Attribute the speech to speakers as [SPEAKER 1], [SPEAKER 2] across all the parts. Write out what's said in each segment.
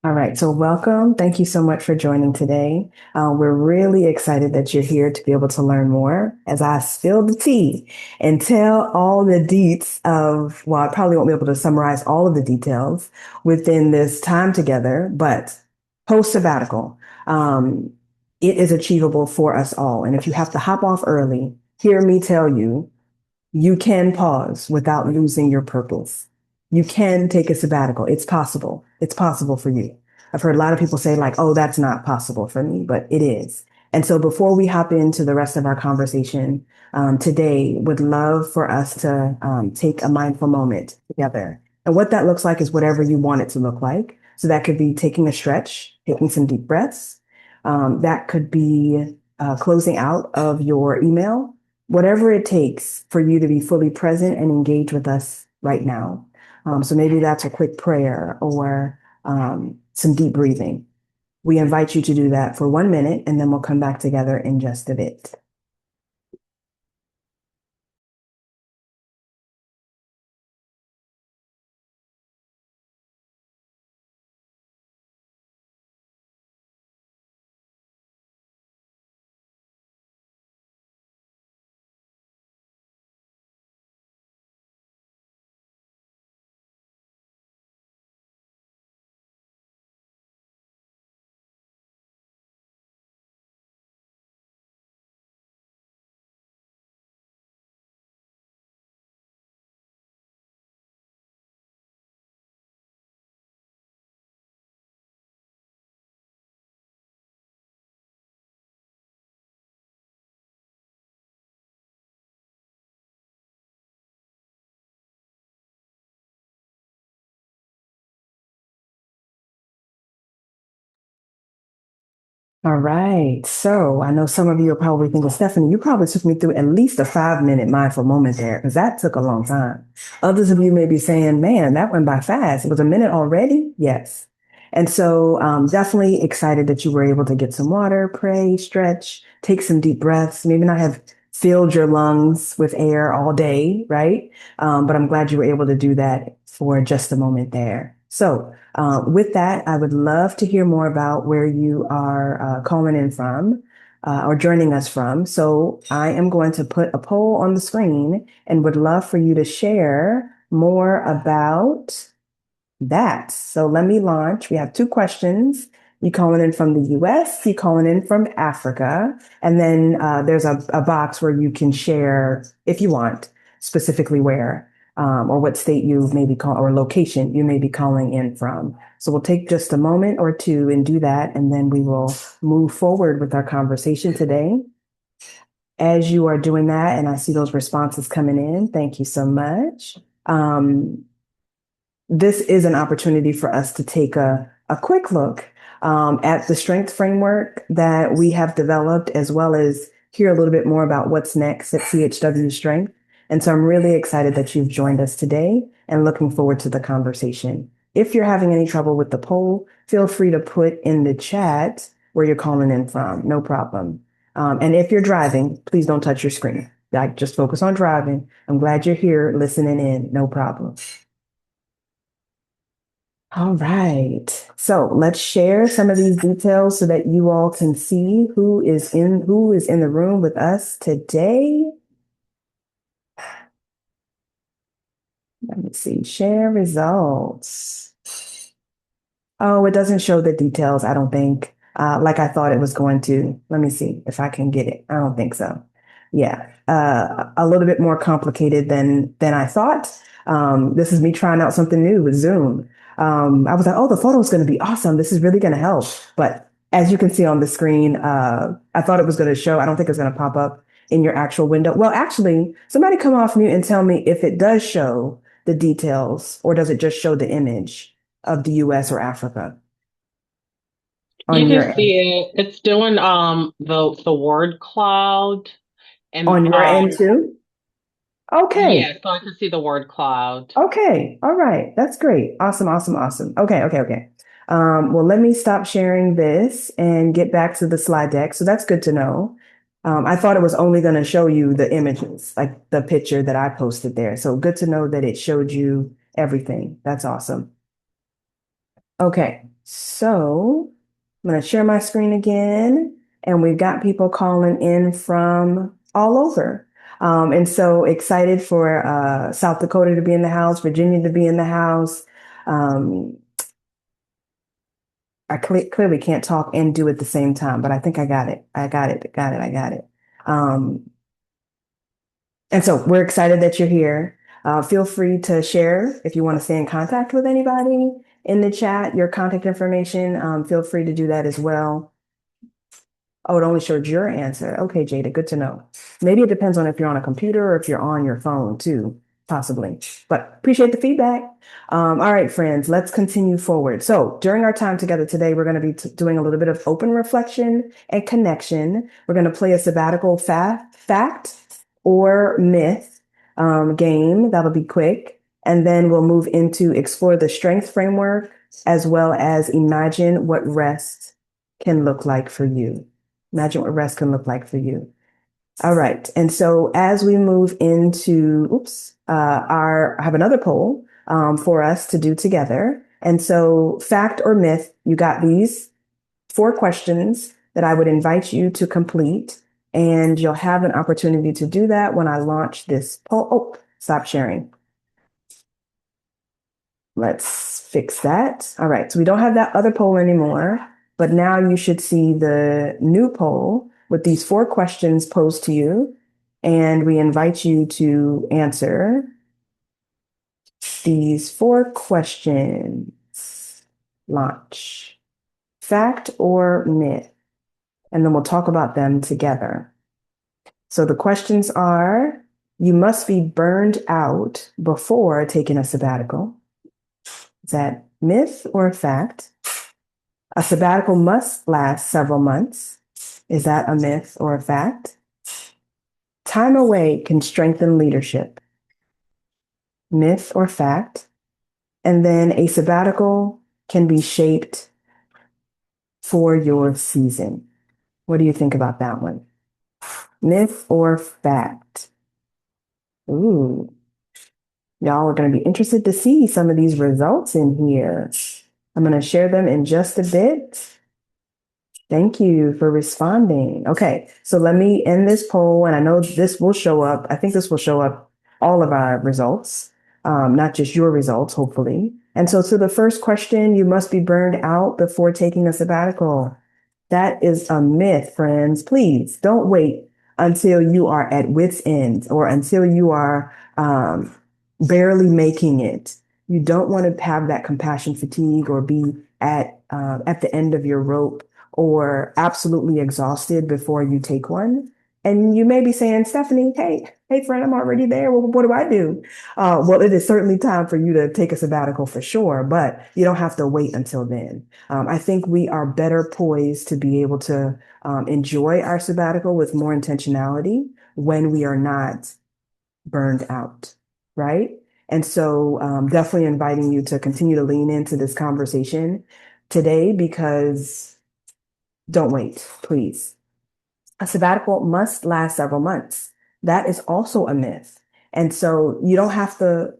[SPEAKER 1] All right, so welcome. Thank you so much for joining today. We're really excited that you're here to be able to learn more as I spill the tea and tell all the deets of, well, I probably won't be able to summarize all of the details within this time together, but post sabbatical, it is achievable for us all. And if you have to hop off early, hear me tell you, you can pause without losing your purpose. You can take a sabbatical. It's possible. It's possible for you. I've heard a lot of people say like, oh, that's not possible for me, but it is. And so before we hop into the rest of our conversation today, would love for us to take a mindful moment together. And what that looks like is whatever you want it to look like. So that could be taking a stretch, taking some deep breaths. That could be closing out of your email, whatever it takes for you to be fully present and engage with us right now. So maybe that's a quick prayer or some deep breathing. We invite you to do that for 1 minute and then we'll come back together in just a bit. All right. So I know some of you are probably thinking, Stephanie, you probably took me through at least a 5 minute mindful moment there because that took a long time. Others of you may be saying, man, that went by fast. It was a minute already. Yes. And so definitely excited that you were able to get some water, pray, stretch, take some deep breaths, maybe not have filled your lungs with air all day, right? But I'm glad you were able to do that for just a moment there. So with that, I would love to hear more about where you are calling in from or joining us from. So I am going to put a poll on the screen and would love for you to share more about that. So let me launch. We have two questions. You calling in from the US, you calling in from Africa, and then there's a box where you can share if you want, specifically where or what state you may be call or location you may be calling in from. So we'll take just a moment or two and do that, and then we will move forward with our conversation today. As you are doing that, and I see those responses coming in, thank you so much. Um, this is an opportunity for us to take a quick look at the strength framework that we have developed, as well as hear a little bit more about what's next at CHW Strength. And so I'm really excited that you've joined us today and looking forward to the conversation. If you're having any trouble with the poll, feel free to put in the chat where you're calling in from, no problem. And if you're driving, please don't touch your screen. Like, just focus on driving. I'm glad you're here listening in, no problem. All right. So let's share some of these details so that you all can see who is in the room with us today. Let me see. Share results. Oh, it doesn't show the details, I don't think, like I thought it was going to. Let me see if I can get it. I don't think so. Yeah, a little bit more complicated than I thought. This is me trying out something new with Zoom. I was like, oh, the photo is going to be awesome. This is really going to help. But as you can see on the screen, I thought it was going to show. I don't think it's going to pop up in your actual window. Well, actually, somebody come off mute and tell me if it does show the details or does it just show the image of the US or Africa
[SPEAKER 2] You
[SPEAKER 1] on
[SPEAKER 2] can
[SPEAKER 1] your end?
[SPEAKER 2] see it. It's doing the word cloud and
[SPEAKER 1] On your end too? Okay.
[SPEAKER 2] yeah, so I can see the word cloud.
[SPEAKER 1] Okay. All right. That's great. Awesome. Awesome. Awesome. Okay. Okay. Okay. Well, let me stop sharing this and get back to the slide deck. So that's good to know. I thought it was only going to show you the images, like the picture that I posted there. So good to know that it showed you everything. That's awesome. Okay, so I'm going to share my screen again, and we've got people calling in from all over. And so excited for South Dakota to be in the house, Virginia to be in the house. Um, I clearly can't talk and do it at the same time, but I think I got it. I got it. Got it. I got it. Um, and so we're excited that you're here. Feel free to share if you want to stay in contact with anybody in the chat, your contact information. Feel free to do that as well. Oh, it only showed your answer. Okay, Jada, good to know. Maybe it depends on if you're on a computer or if you're on your phone too, possibly. But appreciate the feedback. All right, friends, let's continue forward. So during our time together today, we're going to be doing a little bit of open reflection and connection. We're going to play a sabbatical fact or myth game. That'll be quick. And then we'll move into explore the strength framework as well as imagine what rest can look like for you. Imagine what rest can look like for you. All right. And so as we move into, I have another poll for us to do together. And so fact or myth, you got these four questions that I would invite you to complete. And you'll have an opportunity to do that when I launch this poll. Oh, stop sharing. Let's fix that. All right, so we don't have that other poll anymore, but now you should see the new poll with these four questions posed to you, and we invite you to answer these four questions. Launch. Fact or myth? And then we'll talk about them together. So the questions are, you must be burned out before taking a sabbatical. Is that myth or fact? A sabbatical must last several months. Is that a myth or a fact? Time away can strengthen leadership. Myth or fact? And then a sabbatical can be shaped for your season. What do you think about that one? Myth or fact? Ooh, y'all are going to be interested to see some of these results in here. I'm going to share them in just a bit. Thank you for responding. Okay, so let me end this poll, and I know this will show up. I think this will show up all of our results, not just your results, hopefully. And so, to the first question, you must be burned out before taking a sabbatical. That is a myth, friends. Please don't wait until you are at wit's end or until you are barely making it. You don't want to have that compassion fatigue or be at the end of your rope or absolutely exhausted before you take one. And you may be saying, Stephanie, hey, friend, I'm already there. Well, what do I do? Well, it is certainly time for you to take a sabbatical for sure, but you don't have to wait until then. I think we are better poised to be able to enjoy our sabbatical with more intentionality when we are not burned out, right? And so definitely inviting you to continue to lean into this conversation today because don't wait, please. A sabbatical must last several months. That is also a myth. And so you don't have to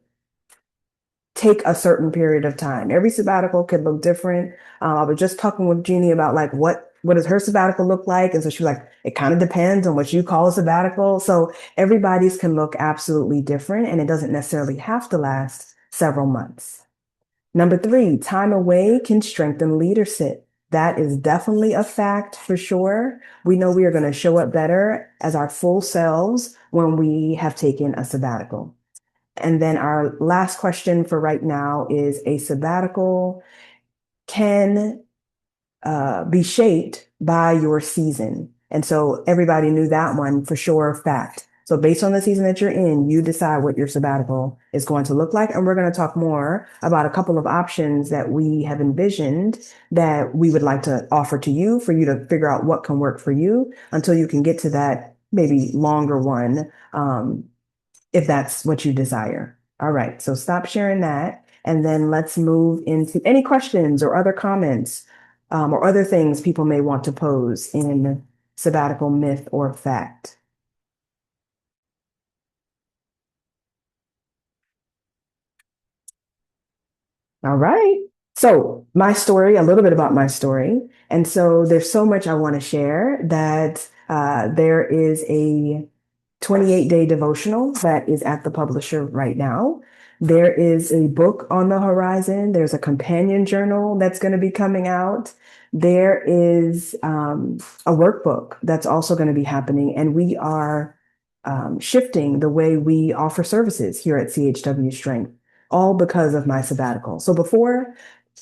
[SPEAKER 1] take a certain period of time. Every sabbatical could look different. I was just talking with Jeannie about like what does her sabbatical look like? And so she was like, it kind of depends on what you call a sabbatical. So everybody's can look absolutely different, and it doesn't necessarily have to last several months. Number three, time away can strengthen leadership. That is definitely a fact for sure. We know we are going to show up better as our full selves when we have taken a sabbatical. And then our last question for right now is a sabbatical can be shaped by your season. And so everybody knew that one for sure, fact. So based on the season that you're in, you decide what your sabbatical is going to look like. And we're going to talk more about a couple of options that we have envisioned that we would like to offer to you for you to figure out what can work for you until you can get to that maybe longer one. If that's what you desire. All right, so stop sharing that. And then let's move into any questions or other comments or other things people may want to pose in sabbatical myth or fact. All right. So, my story, a little bit about my story. And so, there's so much I want to share that there is a 28-day devotional that is at the publisher right now. There is a book on the horizon. There's a companion journal that's going to be coming out. There is a workbook that's also going to be happening. And we are shifting the way we offer services here at CHW Strength, all because of my sabbatical. So before,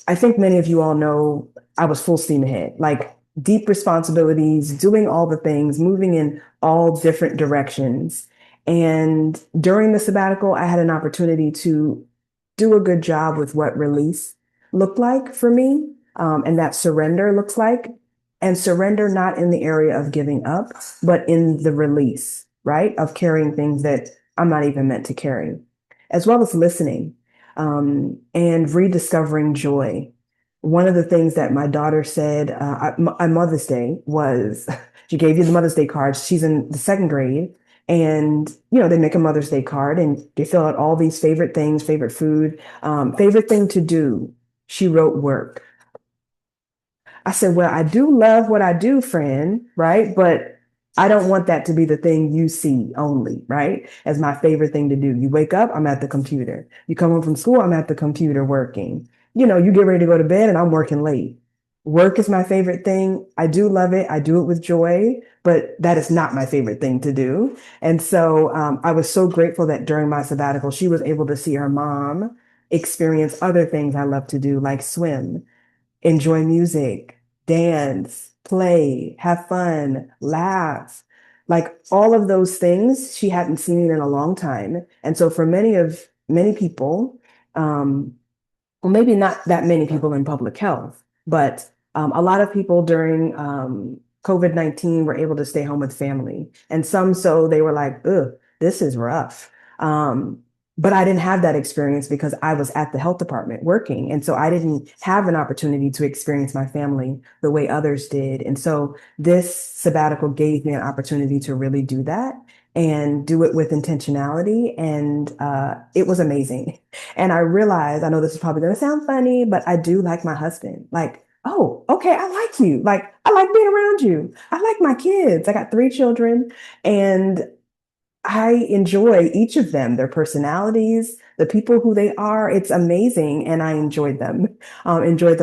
[SPEAKER 1] I think many of you all know I was full steam ahead, like deep responsibilities, doing all the things, moving in all different directions. And during the sabbatical, I had an opportunity to do a good job with what release looked like for me, and that surrender looks like. And surrender not in the area of giving up, but in the release, right? Of carrying things that I'm not even meant to carry, as well as listening and rediscovering joy. One of the things that my daughter said on Mother's Day was she gave you the Mother's Day card. She's in the second grade. And, they make a Mother's Day card and they fill out all these favorite things, favorite food, favorite thing to do. She wrote work. I said, well, I do love what I do, friend, right? But I don't want that to be the thing you see only, right? As my favorite thing to do. You wake up, I'm at the computer. You come home from school, I'm at the computer working. You get ready to go to bed and I'm working late. Work is my favorite thing. I do love it. I do it with joy, but that is not my favorite thing to do. And so I was so grateful that during my sabbatical, she was able to see her mom experience other things I love to do, like swim, enjoy music, dance, play, have fun, laugh. Like all of those things she hadn't seen in a long time. And so for many people, um, well, maybe not that many people in public health, but a lot of people during COVID-19 were able to stay home with family. And some so they were like, ugh, this is rough. Um, but I didn't have that experience because I was at the health department working. And so I didn't have an opportunity to experience my family the way others did. And so this sabbatical gave me an opportunity to really do that and do it with intentionality. And it was amazing. And I realized, I know this is probably going to sound funny, but I do like my husband. Like, oh, okay, I like you. Like, I like being around you. I like my kids. I got 3 children and I enjoy each of them, their personalities, the people who they are. It's amazing. And I enjoyed them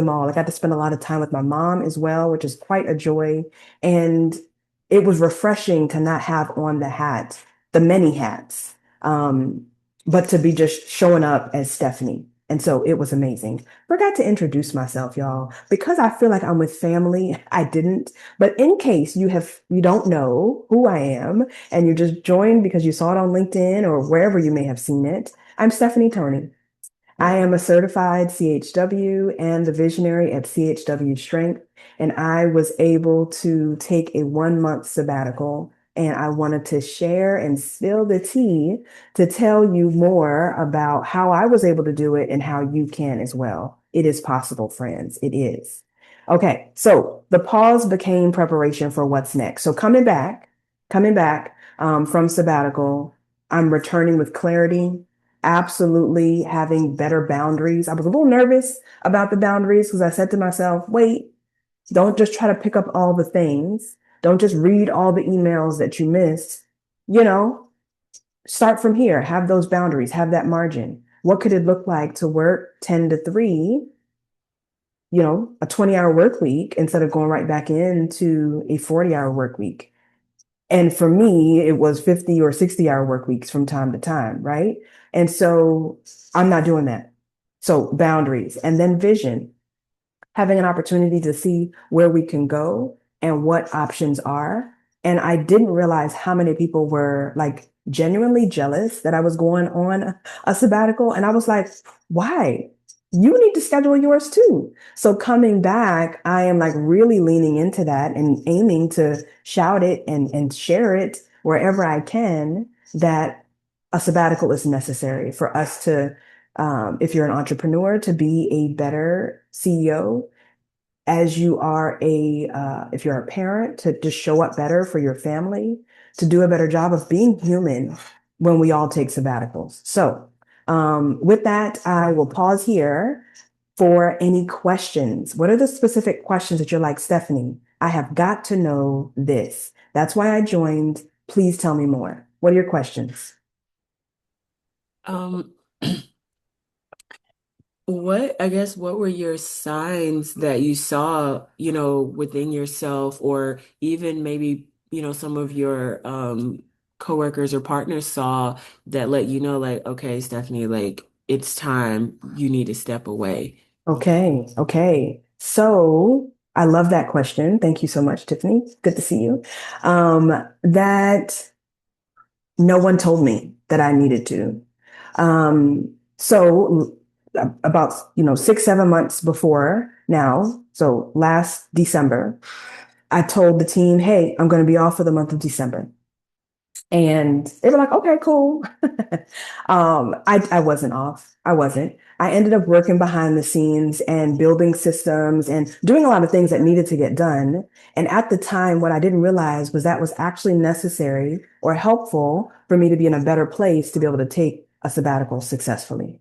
[SPEAKER 1] all. I got to spend a lot of time with my mom as well, which is quite a joy. And it was refreshing to not have on the many hats, but to be just showing up as Stephanie. And so it was amazing. Forgot to introduce myself, y'all, because I feel like I'm with family. I didn't. But in case you don't know who I am, and you just joined because you saw it on LinkedIn or wherever you may have seen it, I'm Stephanie Tony. I am a certified CHW and the visionary at CHW Strength, and I was able to take a 1 month sabbatical. And I wanted to share and spill the tea to tell you more about how I was able to do it and how you can as well. It is possible, friends. It is. Okay, so the pause became preparation for what's next. So coming back from sabbatical, I'm returning with clarity, absolutely having better boundaries. I was a little nervous about the boundaries because I said to myself, wait, don't just try to pick up all the things. Don't just read all the emails that you missed. You know, Start from here, have those boundaries, have that margin. What could it look like to work 10 to 3, a 20-hour work week instead of going right back into a 40-hour work week? And for me, it was 50 or 60-hour work weeks from time to time, right? And so I'm not doing that. So boundaries and then vision, having an opportunity to see where we can go and what options are. And I didn't realize how many people were like genuinely jealous that I was going on a sabbatical. And I was like, why? You need to schedule yours too. So coming back, I am like really leaning into that and aiming to shout it and share it wherever I can that a sabbatical is necessary for us to, if you're an entrepreneur, to be a better CEO, as you are if you're a parent, to just show up better for your family, to do a better job of being human when we all take sabbaticals. So with that, I will pause here. for any questions. What are the specific questions that you're like, Stephanie, I have got to know this. That's why I joined. Please tell me more. What are your questions?
[SPEAKER 3] Um, I guess, what were your signs that you saw, within yourself, or even maybe, some of your coworkers or partners saw that let you know, like, okay, Stephanie, like, it's time, you need to step away.
[SPEAKER 1] Okay, okay. So I love that question. Thank you so much, Tiffany. Good to see you. That no one told me that I needed to. So about, 6, 7 months before now, so last December, I told the team, hey, I'm going to be off for the month of December. And they were like, okay, cool. I wasn't off. I wasn't. I ended up working behind the scenes and building systems and doing a lot of things that needed to get done. And at the time, what I didn't realize was that was actually necessary or helpful for me to be in a better place to be able to take a sabbatical successfully.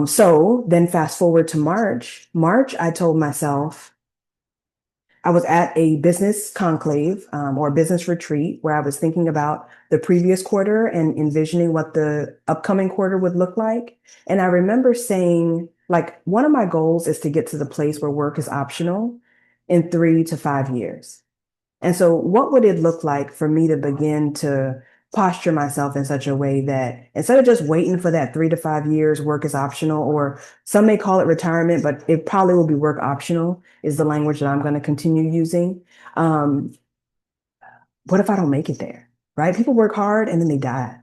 [SPEAKER 1] So then fast forward to March. March, I told myself, I was at a business conclave or business retreat where I was thinking about the previous quarter and envisioning what the upcoming quarter would look like. And I remember saying, like, one of my goals is to get to the place where work is optional in 3 to 5 years. And so, what would it look like for me to begin to posture myself in such a way that instead of just waiting for that 3 to 5 years, work is optional, or some may call it retirement, but it probably will be work optional, is the language that I'm going to continue using. Um, what if I don't make it there? Right? People work hard and then they die.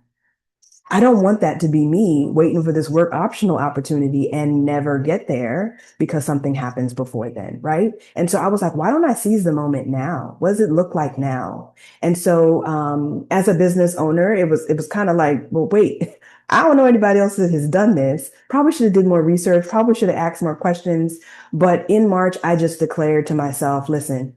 [SPEAKER 1] I don't want that to be me waiting for this work optional opportunity and never get there because something happens before then, right? And so I was like, why don't I seize the moment now? What does it look like now? And so as a business owner, it was kind of like, well, wait, I don't know anybody else that has done this. Probably should have did more research, probably should have asked more questions. But in March, I just declared to myself, listen,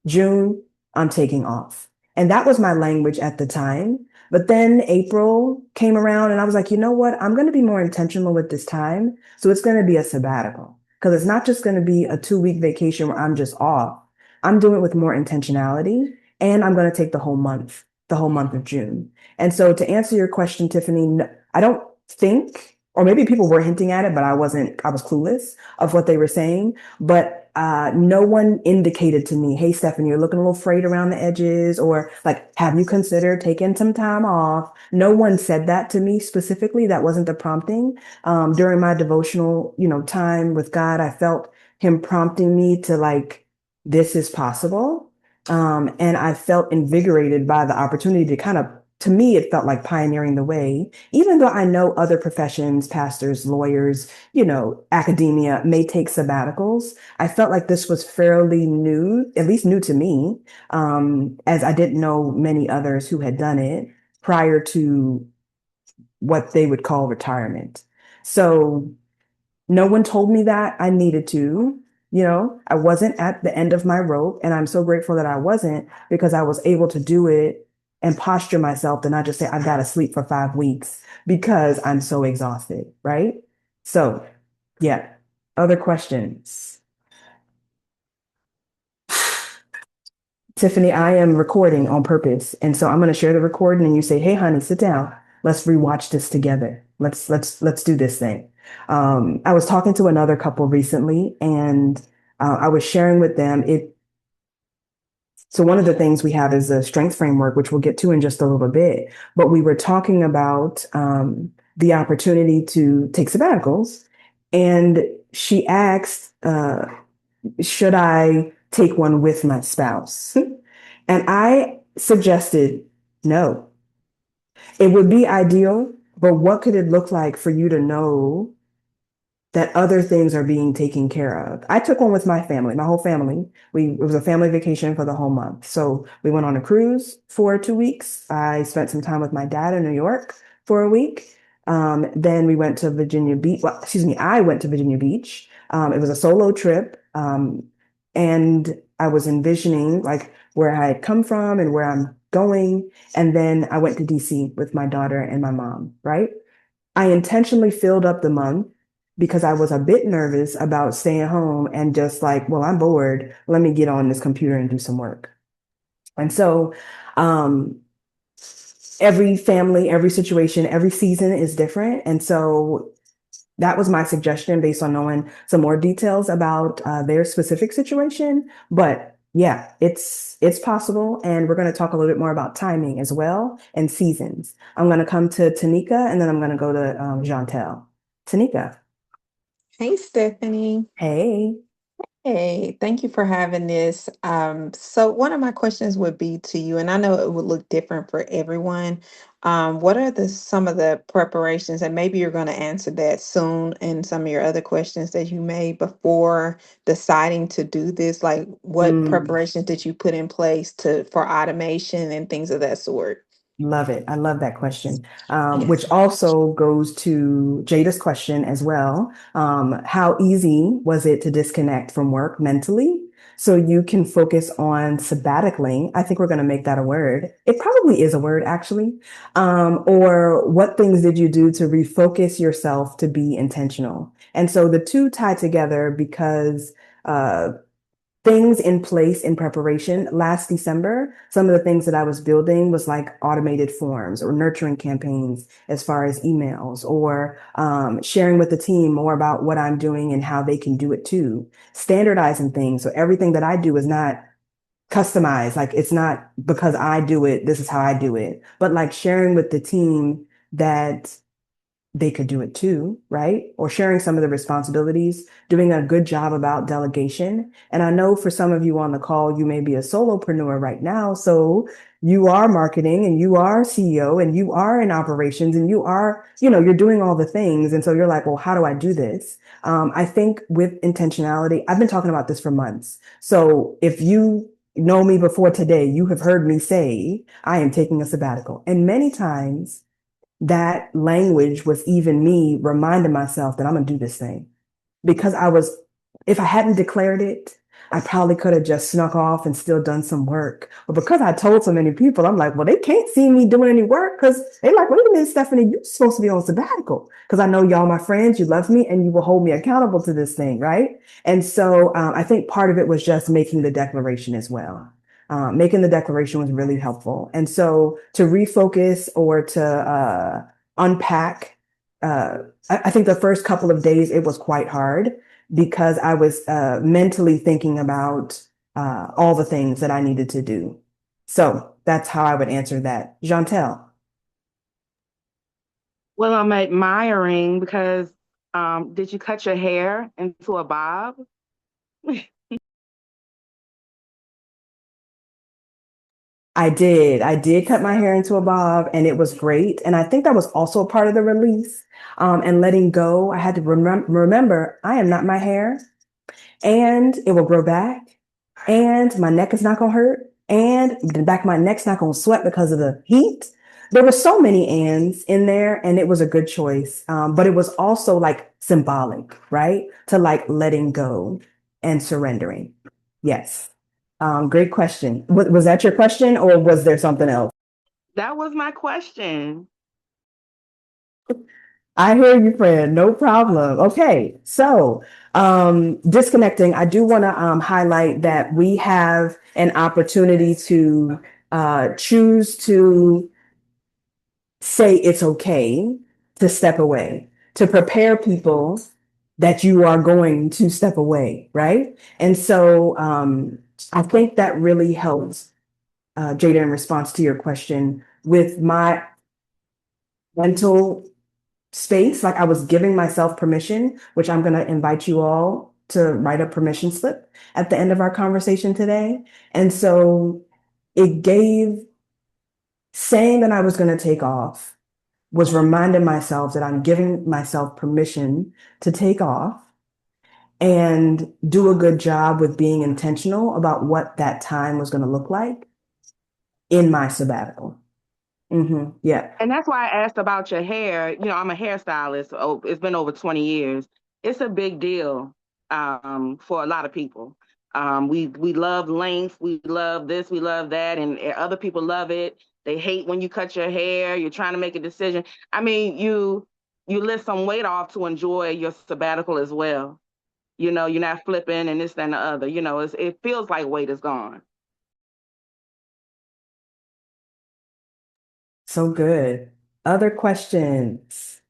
[SPEAKER 1] June, I'm taking off. And that was my language at the time. But then April came around and I was like, you know what? I'm going to be more intentional with this time. So it's going to be a sabbatical because it's not just going to be a 2 week vacation where I'm just off. I'm doing it with more intentionality and I'm going to take the whole month of June. And so to answer your question, Tiffany, I don't think, or maybe people were hinting at it, but I was clueless of what they were saying. But no one indicated to me, hey, Stephanie, you're looking a little frayed around the edges, or like, have you considered taking some time off? No one said that to me specifically. That wasn't the prompting. During my devotional, time with God, I felt him prompting me to like, this is possible. And I felt invigorated by the opportunity to kind of, to me, it felt like pioneering the way, even though I know other professions, pastors, lawyers, academia may take sabbaticals. I felt like this was fairly new, at least new to me, as I didn't know many others who had done it prior to what they would call retirement. So no one told me that I needed to. I wasn't at the end of my rope, and I'm so grateful that I wasn't because I was able to do it and posture myself to not just say, I've got to sleep for 5 weeks because I'm so exhausted, right? So, yeah. Other questions? Tiffany, I am recording on purpose. And so I'm going to share the recording and you say, hey, honey, sit down. Let's rewatch this together. Let's do this thing. I was talking to another couple recently and I was sharing with them so one of the things we have is a strength framework, which we'll get to in just a little bit. But we were talking about the opportunity to take sabbaticals. And she asked, should I take one with my spouse? And I suggested no. It would be ideal, but what could it look like for you to know that other things are being taken care of? I took one with my family, my whole family. It was a family vacation for the whole month. So we went on a cruise for 2 weeks. I spent some time with my dad in New York for a week. Then we went to Virginia Beach. Well, excuse me, I went to Virginia Beach. It was a solo trip. And I was envisioning like where I had come from and where I'm going. And then I went to DC with my daughter and my mom, right? I intentionally filled up the month because I was a bit nervous about staying home and just like, well, I'm bored. Let me get on this computer and do some work. And so, um, every family, every situation, every season is different. And so that was my suggestion based on knowing some more details about their specific situation. But yeah, it's possible, and we're going to talk a little bit more about timing as well and seasons. I'm going to come to Tanika, and then I'm going to go to Jantel. Tanika,
[SPEAKER 4] Hey, Stephanie.
[SPEAKER 1] hey.
[SPEAKER 4] Hey, thank you for having this. So one of my questions would be to you, and I know it would look different for everyone. What are some of the preparations, and maybe you're going to answer that soon, and some of your other questions that you made before deciding to do this, like what
[SPEAKER 1] Mm.
[SPEAKER 4] preparations did you put in place to for automation and things of that sort?
[SPEAKER 1] Love it. I love that question, which
[SPEAKER 4] Yes.
[SPEAKER 1] also goes to Jada's question as well. How easy was it to disconnect from work mentally so you can focus on sabbaticaling? I think we're going to make that a word. It probably is a word, actually. Or what things did you do to refocus yourself to be intentional? And so the two tie together because things in place in preparation. Last December, some of the things that I was building was like automated forms or nurturing campaigns as far as emails or sharing with the team more about what I'm doing and how they can do it too. Standardizing things. So everything that I do is not customized. Like it's not because I do it, this is how I do it, but like sharing with the team that they could do it too, right? Or sharing some of the responsibilities, doing a good job about delegation. And I know for some of you on the call, you may be a solopreneur right now. So you are marketing and you are CEO and you are in operations and you are, you're doing all the things. And so you're like, well, how do I do this? I think with intentionality, I've been talking about this for months. So if you know me before today, you have heard me say, I am taking a sabbatical. And many times, that language was even me reminding myself that I'm gonna do this thing because if I hadn't declared it, I probably could have just snuck off and still done some work. But because I told so many people, I'm like, well, they can't see me doing any work because they're like, wait a minute, Stephanie, you're supposed to be on sabbatical. Because I know y'all, my friends, you love me and you will hold me accountable to this thing, right? And so I think part of it was just making the declaration as well. Making the declaration was really helpful. And so to refocus or to unpack, I think the first couple of days it was quite hard because I was mentally thinking about all the things that I needed to do. So that's how I would answer that. Jantel.
[SPEAKER 5] Well, I'm admiring because did you cut your hair into a bob?
[SPEAKER 1] I did. I did cut my hair into a bob and it was great. And I think that was also a part of the release and letting go. I had to remember I am not my hair and it will grow back and my neck is not going to hurt and the back of my neck's not going to sweat because of the heat. There were so many ands in there and it was a good choice. But it was also like symbolic, right? To like letting go and surrendering. Yes. Great question. Was that your question or was there something else?
[SPEAKER 5] That was my question.
[SPEAKER 1] I hear you, friend. No problem. Okay. So, disconnecting, I do want to highlight that we have an opportunity to choose to say it's okay to step away, to prepare people that you are going to step away, right? And so I think that really helps, Jada, in response to your question, with my mental space, like I was giving myself permission, which I'm going to invite you all to write a permission slip at the end of our conversation today. And so it gave saying that I was going to take off was reminding myself that I'm giving myself permission to take off and do a good job with being intentional about what that time was going to look like in my sabbatical. Yeah.
[SPEAKER 5] And that's why I asked about your hair. You know, I'm a hairstylist. Oh, it's been over 20 years. It's a big deal for a lot of people. We love length, we love this, we love that, and other people love it. They hate when you cut your hair. You're trying to make a decision. I mean, you lift some weight off to enjoy your sabbatical as well. You know, you're not flipping and this, that, and the other. You know, it feels like weight is gone.
[SPEAKER 1] So good. Other questions?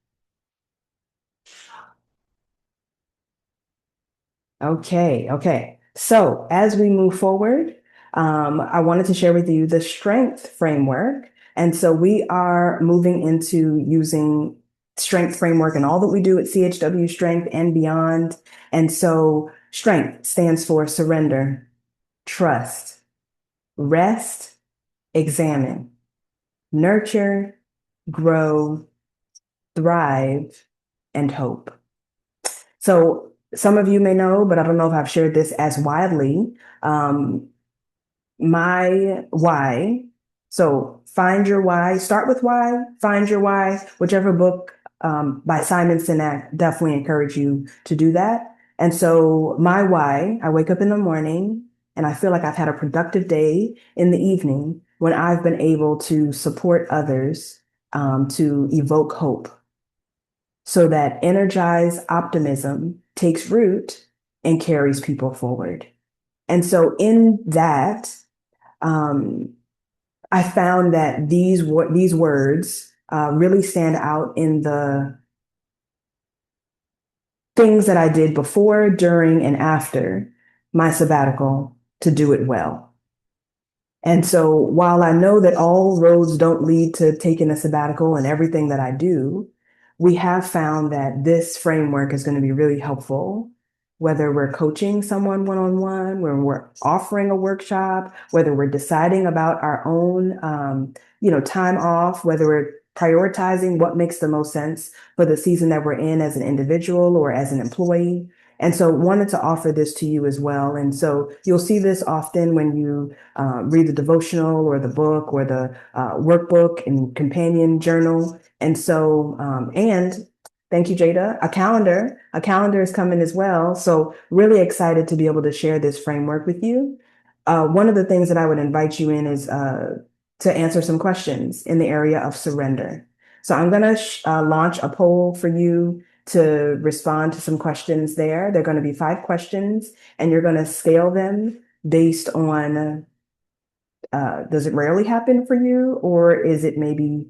[SPEAKER 1] Okay, okay. So as we move forward, I wanted to share with you the strength framework. And so we are moving into using strength framework and all that we do at CHW Strength and beyond. And so strength stands for surrender, trust, rest, examine, nurture, grow, thrive, and hope. So some of you may know, but I don't know if I've shared this as widely. Um, my why. So find your why. Start with why. Find your why. Whichever book by Simon Sinek, definitely encourage you to do that. And so my why, I wake up in the morning and I feel like I've had a productive day in the evening when I've been able to support others to evoke hope so that energized optimism takes root and carries people forward. And so in that, um, I found that these words really stand out in the things that I did before, during, and after my sabbatical to do it well. And so while I know that all roads don't lead to taking a sabbatical and everything that I do, we have found that this framework is going to be really helpful, whether we're coaching someone one-on-one, when we're offering a workshop, whether we're deciding about our own, time off, whether we're prioritizing what makes the most sense for the season that we're in as an individual or as an employee. And so wanted to offer this to you as well. And so you'll see this often when you read the devotional or the book or the workbook and companion journal. And so, and thank you, Jada, a calendar is coming as well. So really excited to be able to share this framework with you. One of the things that I would invite you in is to answer some questions in the area of surrender. So I'm going to launch a poll for you to respond to some questions there. They're going to be 5 questions, and you're going to scale them based on does it rarely happen for you, or is it maybe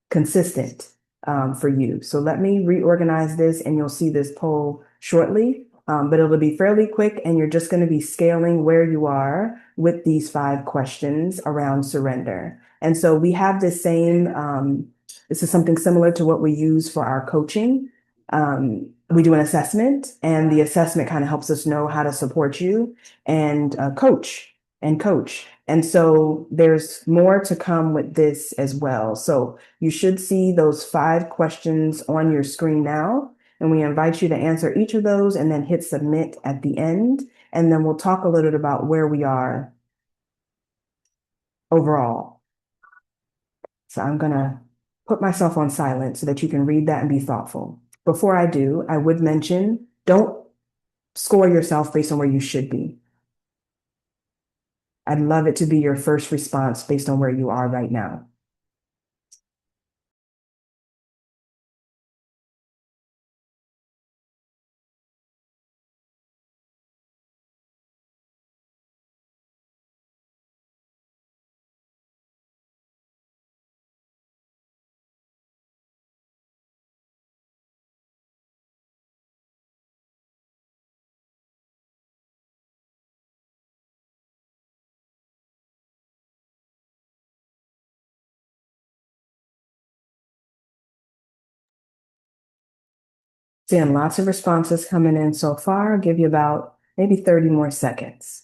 [SPEAKER 1] consistent for you? So let me reorganize this, and you'll see this poll shortly. But it'll be fairly quick, and you're just going to be scaling where you are with these 5 questions around surrender. And so we have this same, this is something similar to what we use for our coaching. We do an assessment, and the assessment kind of helps us know how to support you and coach. And so there's more to come with this as well. So you should see those 5 questions on your screen now. And we invite you to answer each of those and then hit submit at the end. And then we'll talk a little bit about where we are overall. So I'm going to put myself on silent so that you can read that and be thoughtful. Before I do, I would mention, don't score yourself based on where you should be. I'd love it to be your first response based on where you are right now. Seeing lots of responses coming in so far. I'll give you about maybe 30 more seconds.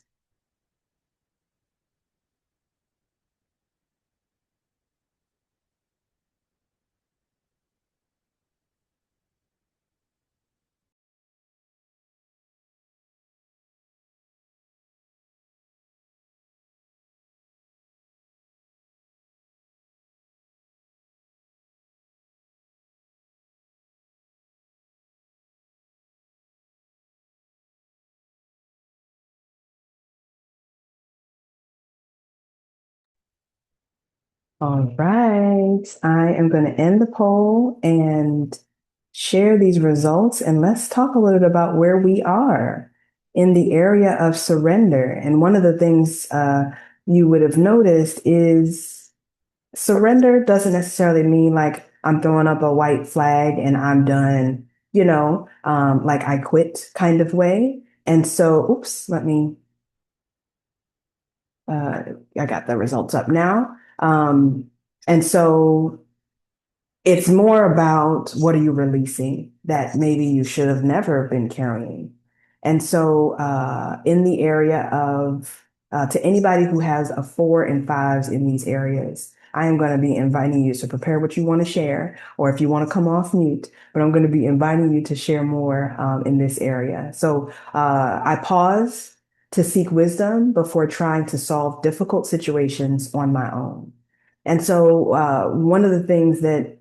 [SPEAKER 1] All right, I am going to end the poll and share these results and let's talk a little bit about where we are in the area of surrender. And one of the things you would have noticed is surrender doesn't necessarily mean like I'm throwing up a white flag and I'm done, like I quit kind of way. And so, oops, uh, I got the results up now. And so it's more about what are you releasing that maybe you should have never been carrying. And so, in the area of to anybody who has a 4 and 5s in these areas, I am going to be inviting you to prepare what you want to share, or if you want to come off mute, but I'm going to be inviting you to share more in this area. So, I pause to seek wisdom before trying to solve difficult situations on my own. And so, one of the things that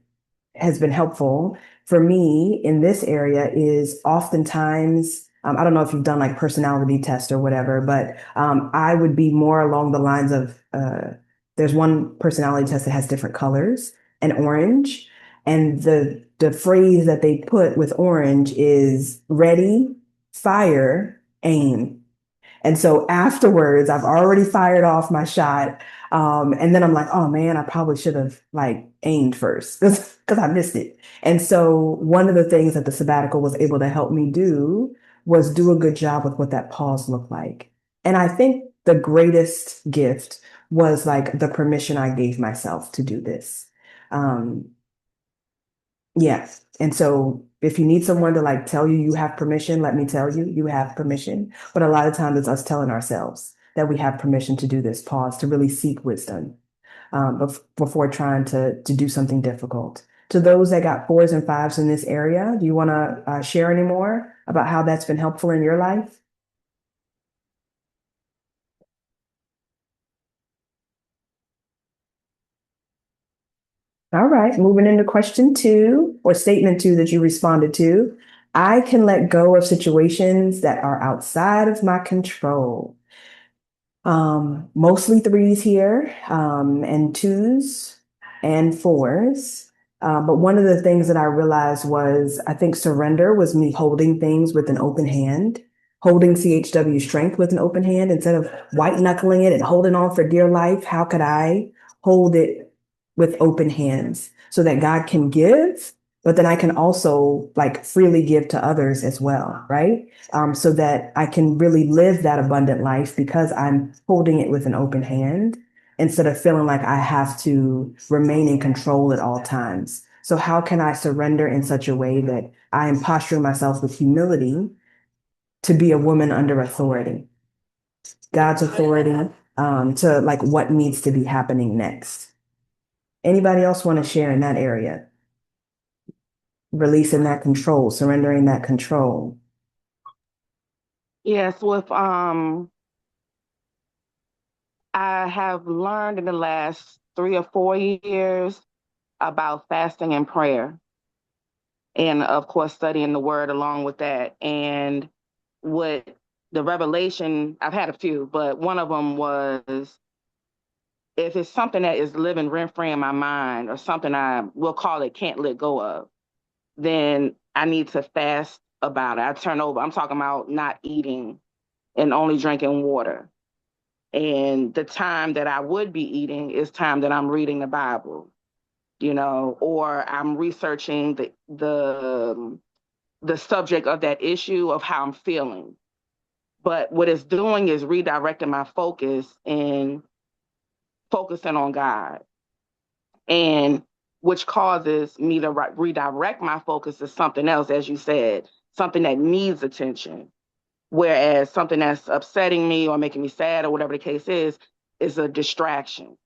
[SPEAKER 1] has been helpful for me in this area is oftentimes, I don't know if you've done like personality test or whatever, but I would be more along the lines of there's one personality test that has different colors and orange. And the phrase that they put with orange is ready, fire, aim. And so afterwards, I've already fired off my shot. And then I'm like, oh man, I probably should have like aimed first because I missed it. And so one of the things that the sabbatical was able to help me do was do a good job with what that pause looked like. And I think the greatest gift was like the permission I gave myself to do this. Um, Yes. And so if you need someone to like tell you you have permission, let me tell you, you have permission. But a lot of times it's us telling ourselves that we have permission to do this pause, to really seek wisdom before trying to do something difficult. To those that got 4s and 5s in this area, do you want to share any more about how that's been helpful in your life? All right, moving into question 2 or statement 2 that you responded to. I can let go of situations that are outside of my control. Mostly 3s here, and 2s and 4s. But one of the things that I realized was I think surrender was me holding things with an open hand, holding CHW strength with an open hand instead of white knuckling it and holding on for dear life. How could I hold it with open hands so that God can give, but then I can also like freely give to others as well, right? So that I can really live that abundant life because I'm holding it with an open hand instead of feeling like I have to remain in control at all times. So how can I surrender in such a way that I am posturing myself with humility to be a woman under authority, God's authority, to like what needs to be happening next? Anybody else want to share in that area? Releasing that control, surrendering that control.
[SPEAKER 5] Yes, with I have learned in the last 3 or 4 years about fasting and prayer, and of course studying the word along with that. And what the revelation, I've had a few, but one of them was if it's something that is living rent free in my mind or something I will call it can't let go of, then I need to fast about it. I turn over. I'm talking about not eating and only drinking water. And the time that I would be eating is time that I'm reading the Bible, or I'm researching the subject of that issue of how I'm feeling. But what it's doing is redirecting my focus and focusing on God, and which causes me to redirect my focus to something else, as you said, something that needs attention. Whereas something that's upsetting me or making me sad or whatever the case is a distraction.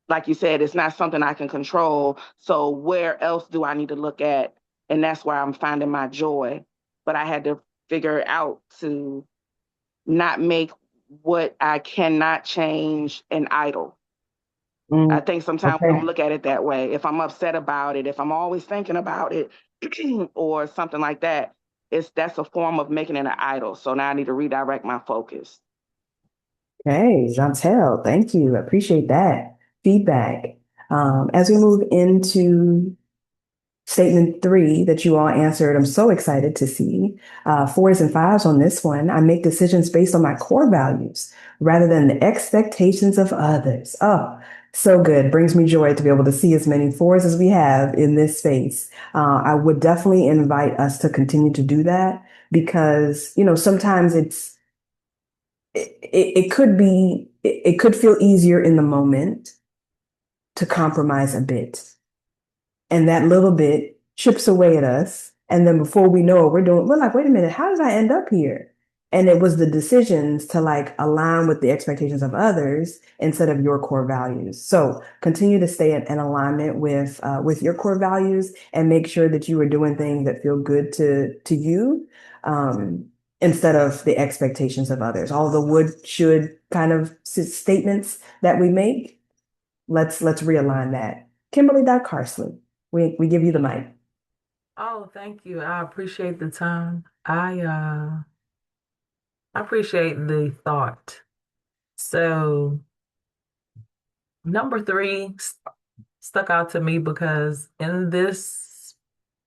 [SPEAKER 5] Like you said, it's not something I can control. So where else do I need to look at? And that's where I'm finding my joy. But I had to figure out to not make what I cannot change an idol. I
[SPEAKER 1] Mm,
[SPEAKER 5] think sometimes we don't
[SPEAKER 1] okay.
[SPEAKER 5] look at it that way. If I'm upset about it, if I'm always thinking about it, or something like that, that's a form of making it an idol. So now I need to redirect my focus.
[SPEAKER 1] Okay, Chantel, thank you. I appreciate that feedback. As we move into Statement three that you all answered, I'm so excited to see. Fours and fives on this one. I make decisions based on my core values rather than the expectations of others. Oh, so good. Brings me joy to be able to see as many fours as we have in this space. I would definitely invite us to continue to do that because, sometimes it could be, it could feel easier in the moment to compromise a bit. And that little bit chips away at us. And then before we know it, we're like, wait a minute, how did I end up here? And it was the decisions to like align with the expectations of others instead of your core values. So continue to stay in alignment with your core values and make sure that you are doing things that feel good to you, um, instead of the expectations of others. All the would, should kind of statements that we make, let's realign that. Kimberly Doc Carsley, we give you the mic.
[SPEAKER 6] Oh, thank you. I appreciate the time. I appreciate the thought. So number three stuck out to me because in this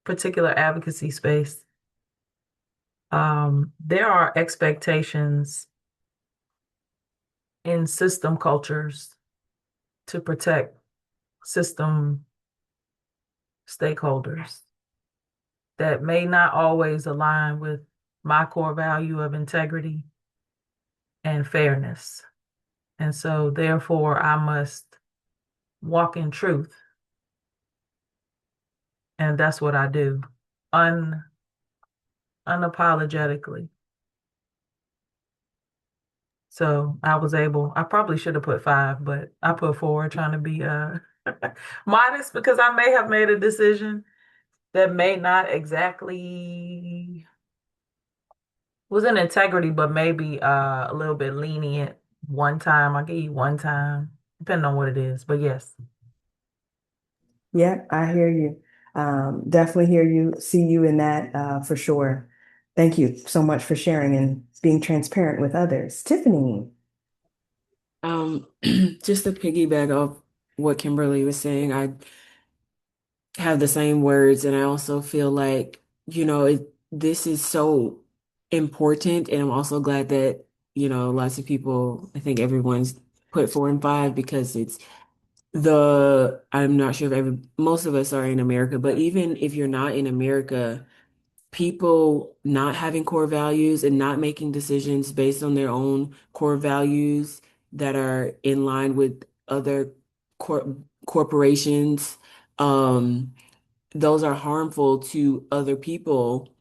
[SPEAKER 6] particular advocacy space, there are expectations in system cultures to protect system stakeholders that may not always align with my core value of integrity and fairness. And so, therefore, I must walk in truth. And that's what I do unapologetically. So I probably should have put five, but I put four trying to be modest because I may have made a decision that may not exactly was in integrity, but maybe a little bit lenient one time. I give you one time, depending on what it is. But yes.
[SPEAKER 1] Yeah, I hear you. Definitely hear you, see you in that, for sure. Thank you so much for sharing and being transparent with others. Tiffany.
[SPEAKER 3] Um, just to piggyback off what Kimberly was saying, I have the same words, and I also feel like, this is so important, and I'm also glad that, lots of people, I think everyone's put four and five because I'm not sure if most of us are in America, but even if you're not in America, people not having core values and not making decisions based on their own core values that are in line with other corporations, um, those are harmful to other people.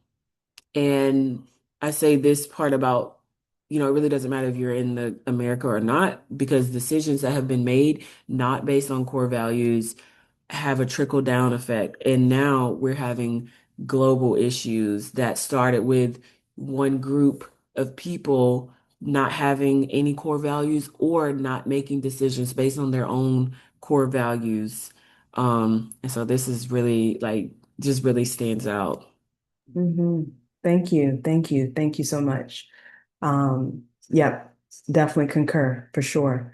[SPEAKER 3] And I say this part about, it really doesn't matter if you're in the America or not, because decisions that have been made not based on core values have a trickle down effect. And now we're having global issues that started with one group of people not having any core values or not making decisions based on their own core values. And so this is really like just really stands out.
[SPEAKER 1] Hmm. Thank you. Thank you. Thank you so much. Yep, definitely concur for sure.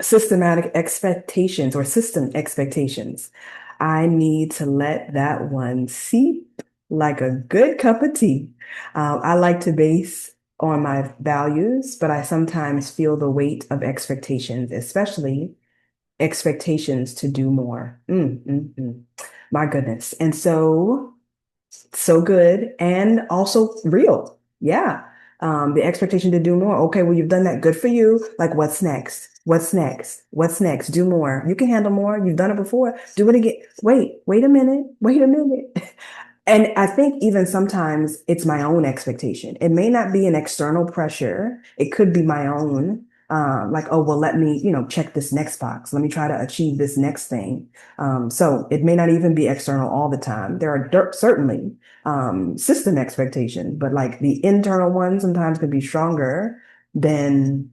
[SPEAKER 1] Systematic expectations or system expectations. I need to let that one seep like a good cup of tea. I like to base on my values, but I sometimes feel the weight of expectations, especially expectations to do more. My goodness. And so good and also real. Yeah. The expectation to do more. Okay, well, you've done that. Good for you. Like, what's next? What's next? What's next? Do more. You can handle more. You've done it before. Do it again. Wait a minute. Wait a minute. And I think even sometimes it's my own expectation. It may not be an external pressure. It could be my own. Like, oh, well, let me, check this next box. Let me try to achieve this next thing. So it may not even be external all the time. There are certainly system expectations, but like the internal ones sometimes can be stronger than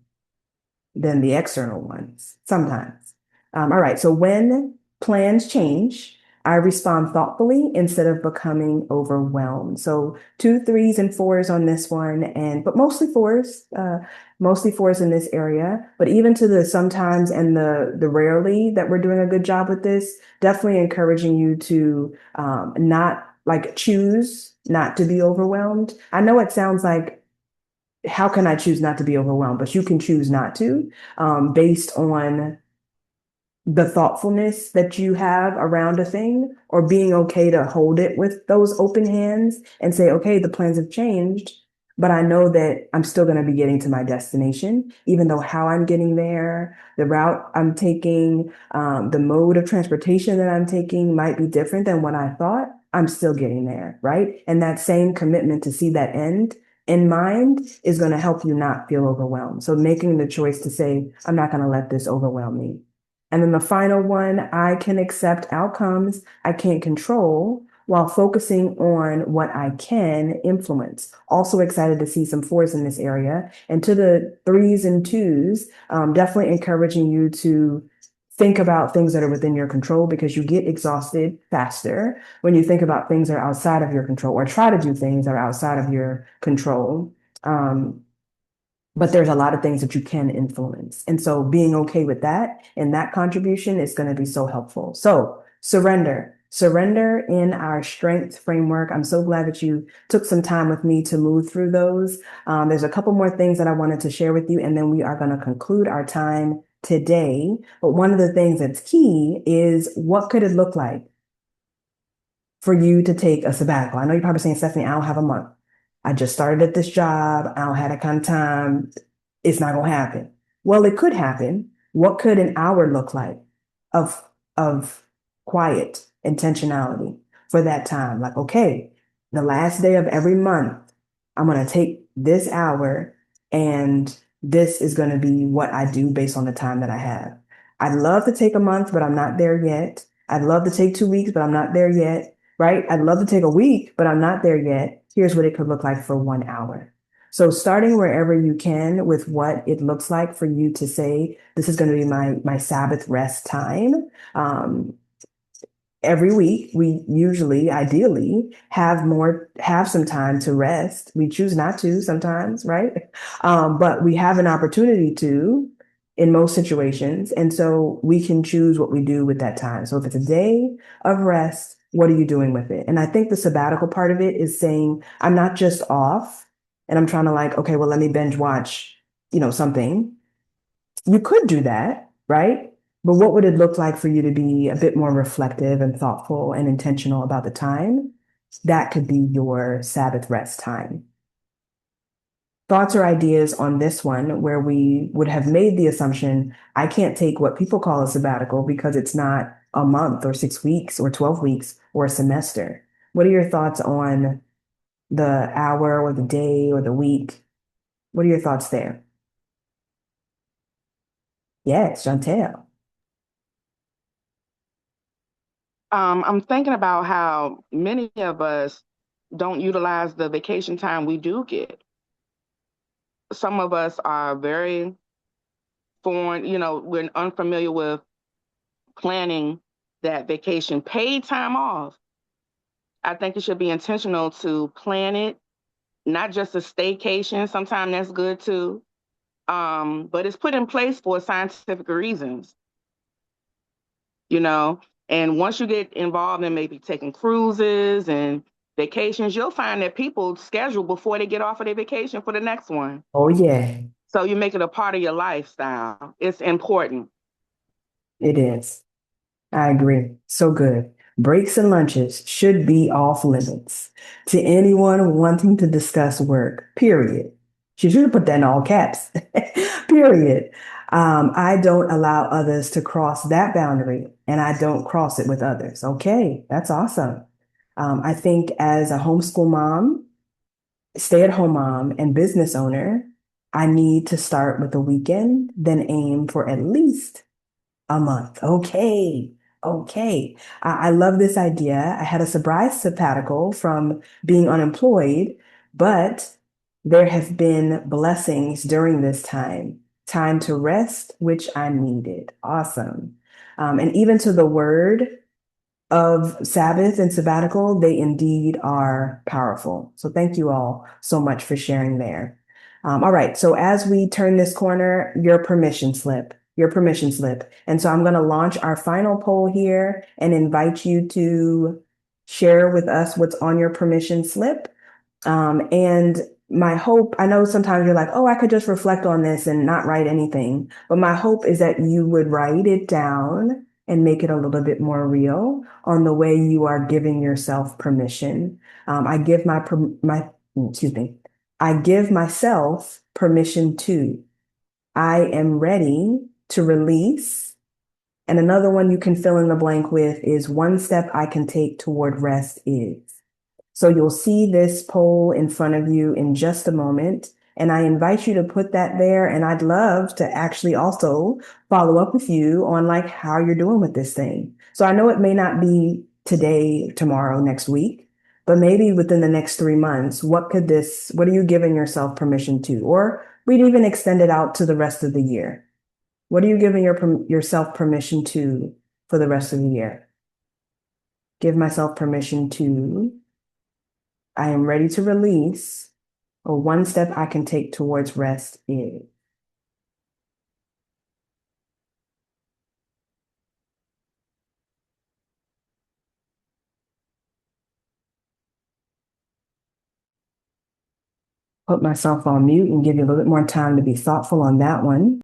[SPEAKER 1] than the external ones sometimes. All right. So when plans change, I respond thoughtfully instead of becoming overwhelmed. So two threes and fours on this one, and but mostly fours in this area. But even to the sometimes and the rarely that we're doing a good job with this, definitely encouraging you to not like choose not to be overwhelmed. I know it sounds like how can I choose not to be overwhelmed? But you can choose not to, based on the thoughtfulness that you have around a thing, or being okay to hold it with those open hands and say, okay, the plans have changed, but I know that I'm still going to be getting to my destination, even though how I'm getting there, the route I'm taking, the mode of transportation that I'm taking might be different than what I thought. I'm still getting there, right? And that same commitment to see that end in mind is going to help you not feel overwhelmed. So making the choice to say, I'm not going to let this overwhelm me. And then the final one, I can accept outcomes I can't control while focusing on what I can influence. Also excited to see some fours in this area. And to the threes and twos, definitely encouraging you to think about things that are within your control, because you get exhausted faster when you think about things that are outside of your control, or try to do things that are outside of your control. Um, but there's a lot of things that you can influence. And so being okay with that and that contribution is going to be so helpful. So surrender in our strength framework. I'm so glad that you took some time with me to move through those. There's a couple more things that I wanted to share with you, and then we are going to conclude our time today. But one of the things that's key is, what could it look like for you to take a sabbatical? I know you're probably saying, Stephanie, I don't have a month. I just started at this job. I don't have that kind of time. It's not going to happen. Well, it could happen. What could an hour look like of, of quiet intentionality for that time? Like, okay, the last day of every month, I'm going to take this hour, and this is going to be what I do based on the time that I have. I'd love to take a month, but I'm not there yet. I'd love to take 2 weeks, but I'm not there yet, right? I'd love to take a week, but I'm not there yet. Here's what it could look like for 1 hour. So starting wherever you can with what it looks like for you to say, this is going to be my Sabbath rest time. Every week, we usually, ideally, have some time to rest. We choose not to sometimes, right? But we have an opportunity to in most situations. And so we can choose what we do with that time. So if it's a day of rest, what are you doing with it? And I think the sabbatical part of it is saying, I'm not just off and I'm trying to like, okay, well, let me binge watch, something. You could do that, right? But what would it look like for you to be a bit more reflective and thoughtful and intentional about the time? That could be your Sabbath rest time. Thoughts or ideas on this one, where we would have made the assumption, I can't take what people call a sabbatical because it's not a month or 6 weeks or 12 weeks or a semester. What are your thoughts on the hour or the day or the week? What are your thoughts there? Yes, Chantel.
[SPEAKER 5] I'm thinking about how many of us don't utilize the vacation time we do get. Some of us are very foreign, we're unfamiliar with planning that vacation paid time off. I think it should be intentional to plan it, not just a staycation. Sometimes that's good too. But it's put in place for scientific reasons, you know. And once you get involved in maybe taking cruises and vacations, you'll find that people schedule before they get off of their vacation for the next one.
[SPEAKER 1] Oh, yeah,
[SPEAKER 5] So you make it a part of your lifestyle. It's important.
[SPEAKER 1] it is. I agree. So good. Breaks and lunches should be off limits to anyone wanting to discuss work, period. She should have put that in all caps, period. I don't allow others to cross that boundary, and I don't cross it with others. Okay, that's awesome. I think as a homeschool mom, stay-at-home mom, and business owner, I need to start with a weekend, then aim for at least a month. Okay. Okay. I love this idea. I had a surprise sabbatical from being unemployed, but there have been blessings during this time, time to rest, which I needed. Awesome. And even to the word of Sabbath and sabbatical, they indeed are powerful. So thank you all so much for sharing there. All right. So as we turn this corner, your permission slip. And so I'm going to launch our final poll here and invite you to share with us what's on your permission slip. And my hope, I know sometimes you're like, oh, I could just reflect on this and not write anything. But my hope is that you would write it down and make it a little bit more real on the way you are giving yourself permission. I give excuse me, I give myself permission to. I am ready to release. And another one you can fill in the blank with is one step I can take toward rest is. So you'll see this poll in front of you in just a moment. And I invite you to put that there. And I'd love to actually also follow up with you on like how you're doing with this thing. So I know it may not be today, tomorrow, next week, but maybe within the next 3 months, what are you giving yourself permission to? Or we'd even extend it out to the rest of the year. What are you giving yourself permission to for the rest of the year? Give myself permission to. I am ready to release, or one step I can take towards rest is. Put myself on mute and give you a little bit more time to be thoughtful on that one.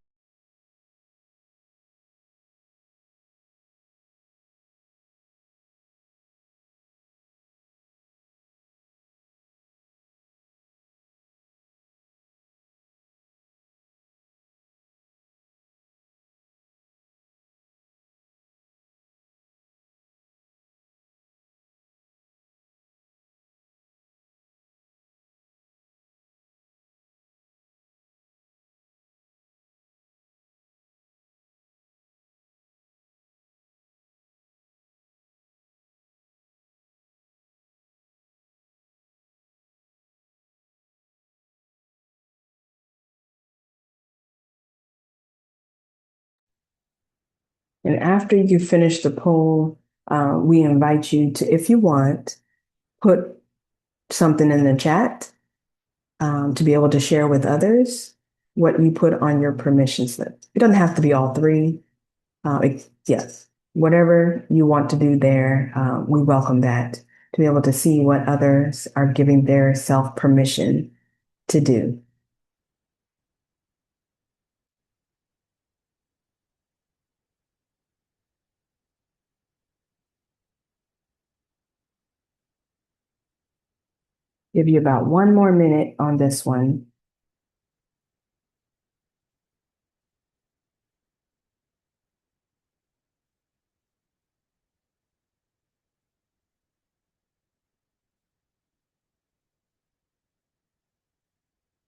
[SPEAKER 1] And after you finish the poll, we invite you to, if you want, put something in the chat to be able to share with others what you put on your permission slip. It doesn't have to be all three. Yes, whatever you want to do there, we welcome that to be able to see what others are giving their self permission to do. Give you about 1 more minute on this one.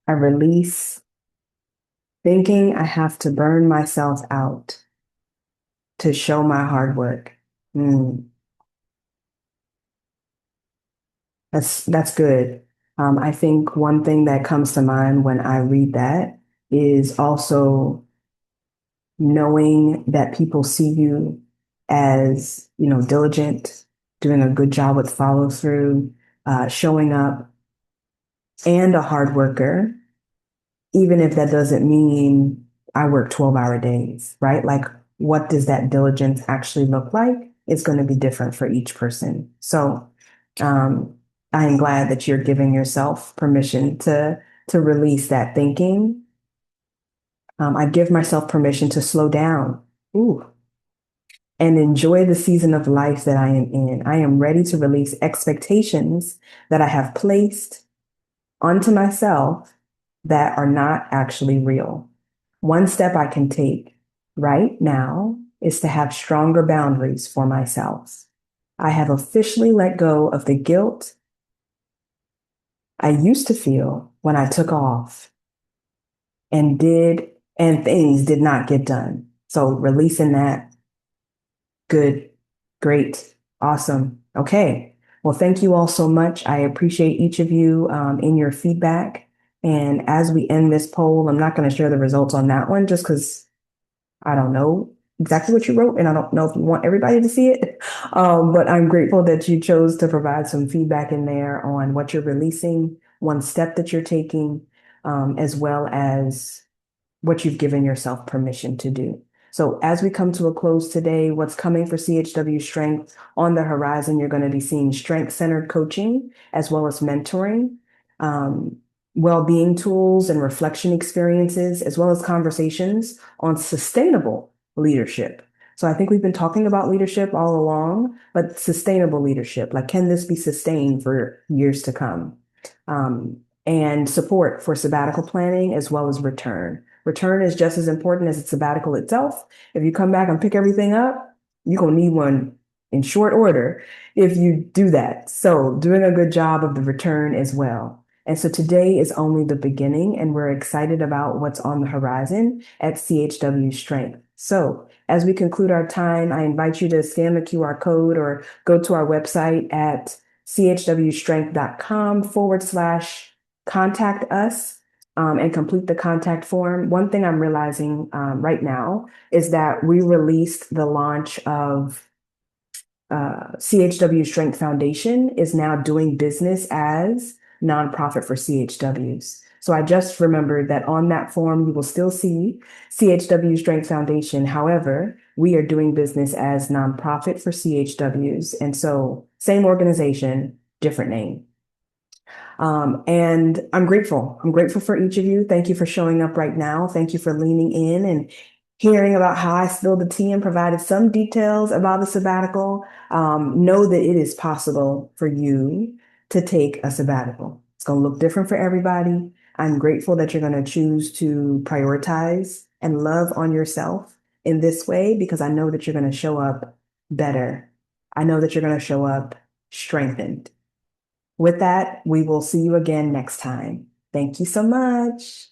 [SPEAKER 1] I release thinking I have to burn myself out to show my hard work. Mm, that's good. I think one thing that comes to mind when I read that is also knowing that people see you as, diligent, doing a good job with follow through, showing up, and a hard worker, even if that doesn't mean I work 12-hour days, right? Like, what does that diligence actually look like? It's going to be different for each person. So, I am glad that you're giving yourself permission to release that thinking. I give myself permission to slow down. Ooh, and enjoy the season of life that I am in. I am ready to release expectations that I have placed onto myself that are not actually real. One step I can take right now is to have stronger boundaries for myself. I have officially let go of the guilt I used to feel when I took off and things did not get done. So releasing that. Good, great, awesome. Okay. Well, thank you all so much. I appreciate each of you in your feedback. And as we end this poll, I'm not going to share the results on that one just because I don't know exactly what you wrote, and I don't know if you want everybody to see it, but I'm grateful that you chose to provide some feedback in there on what you're releasing, one step that you're taking, as well as what you've given yourself permission to do. So as we come to a close today, what's coming for CHW Strength on the horizon, you're going to be seeing strength-centered coaching as well as mentoring, um, well-being tools and reflection experiences, as well as conversations on sustainable leadership. So I think we've been talking about leadership all along, but sustainable leadership, like can this be sustained for years to come? And support for sabbatical planning as well as return. Return is just as important as the sabbatical itself. If you come back and pick everything up, you're going to need one in short order if you do that. So doing a good job of the return as well. And so today is only the beginning, and we're excited about what's on the horizon at CHW Strength. So as we conclude our time, I invite you to scan the QR code or go to our website at chwstrength.com/contact us and complete the contact form. One thing I'm realizing right now is that we released the launch of CHW Strength Foundation is now doing business as nonprofit for CHWs. So I just remembered that on that form, you will still see CHW Strength Foundation. However, we are doing business as nonprofit for CHWs. And so same organization, different name. And I'm grateful. I'm grateful for each of you. Thank you for showing up right now. Thank you for leaning in and hearing about how I spilled the tea and provided some details about the sabbatical. Know that it is possible for you to take a sabbatical. It's going to look different for everybody. I'm grateful that you're going to choose to prioritize and love on yourself in this way because I know that you're going to show up better. I know that you're going to show up strengthened. With that, we will see you again next time. Thank you so much.